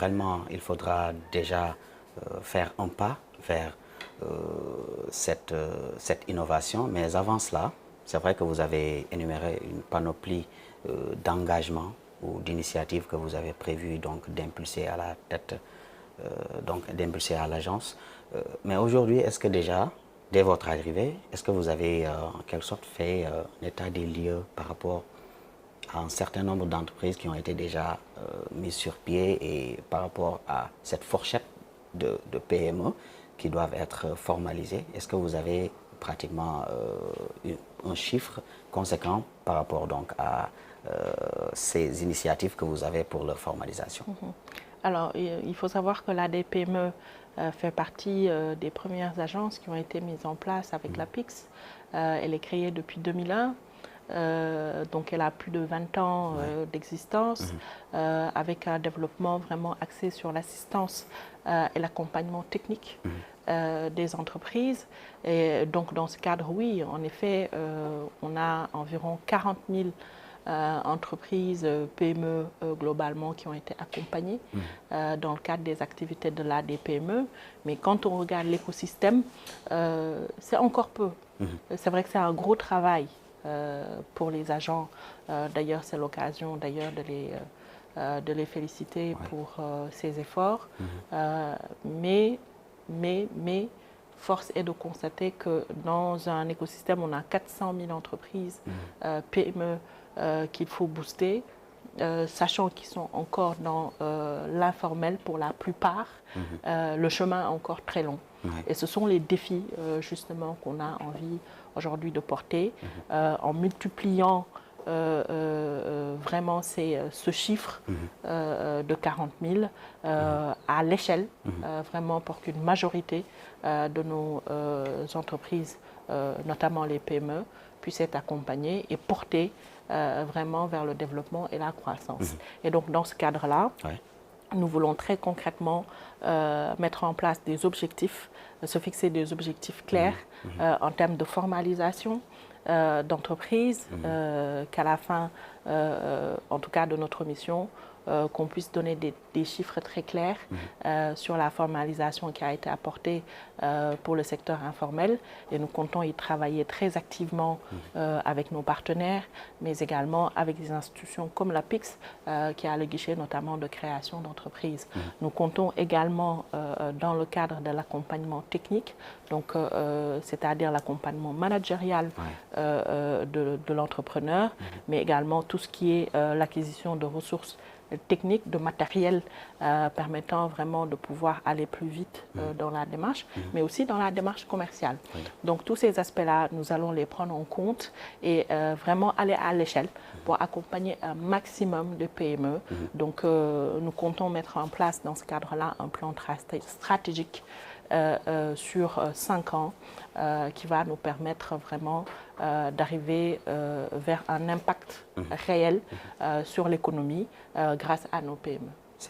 Réellement, il faudra déjà faire un pas vers cette innovation. Mais avant cela, c'est vrai que vous avez énuméré une panoplie d'engagements ou d'initiatives que vous avez prévu donc d'impulser à la tête, donc d'impulser à l'agence. Mais aujourd'hui, est-ce que déjà, dès votre arrivée, est-ce que vous avez en quelque sorte fait un état des lieux par rapport à un certain nombre d'entreprises qui ont été déjà mises sur pied et par rapport à cette fourchette de PME qui doivent être formalisées? Est-ce que vous avez pratiquement un chiffre conséquent par rapport donc à ces initiatives que vous avez pour leur formalisation? Alors, il faut savoir que l'ADPME fait partie des premières agences qui ont été mises en place avec la PIX. Elle est créée depuis 2001. Donc elle a plus de 20 ans d'existence, avec un développement vraiment axé sur l'assistance et l'accompagnement technique des entreprises. Et donc dans ce cadre, oui, en effet, on a environ 40 000 entreprises PME globalement qui ont été accompagnées dans le cadre des activités de l'ADPME. Mais quand on regarde l'écosystème, c'est encore peu. C'est vrai que c'est un gros travail pour les agents. D'ailleurs, c'est l'occasion de les féliciter pour ces efforts. Mais force est de constater que dans un écosystème, on a 400 000 entreprises PME qu'il faut booster, sachant qu'ils sont encore dans l'informel pour la plupart. Le chemin est encore très long. Et ce sont les défis justement qu'on a envie aujourd'hui de porter en multipliant vraiment ce chiffre de 40 000 à l'échelle, vraiment pour qu'une majorité de nos entreprises, notamment les PME, puissent être accompagnées et portées vraiment vers le développement et la croissance. Et donc dans ce cadre-là, nous voulons très concrètement mettre en place des objectifs, se fixer des objectifs clairs en termes de formalisation d'entreprise, qu'à la fin, en tout cas de notre mission, qu'on puisse donner des chiffres très clairs sur la formalisation qui a été apportée pour le secteur informel. Et nous comptons y travailler très activement avec nos partenaires, mais également avec des institutions comme la PIX, qui a le guichet notamment de création d'entreprises. Nous comptons également dans le cadre de l'accompagnement technique, donc c'est-à-dire l'accompagnement managérial de l'entrepreneur, mais également tout ce qui est l'acquisition de ressources techniques, de matériel permettant vraiment de pouvoir aller plus vite dans la démarche, mais aussi dans la démarche commerciale. Donc tous ces aspects-là, nous allons les prendre en compte et vraiment aller à l'échelle pour accompagner un maximum de PME. Donc nous comptons mettre en place dans ce cadre-là un plan stratégique sur 5 ans qui va nous permettre vraiment d'arriver vers un impact réel sur l'économie grâce à nos PME.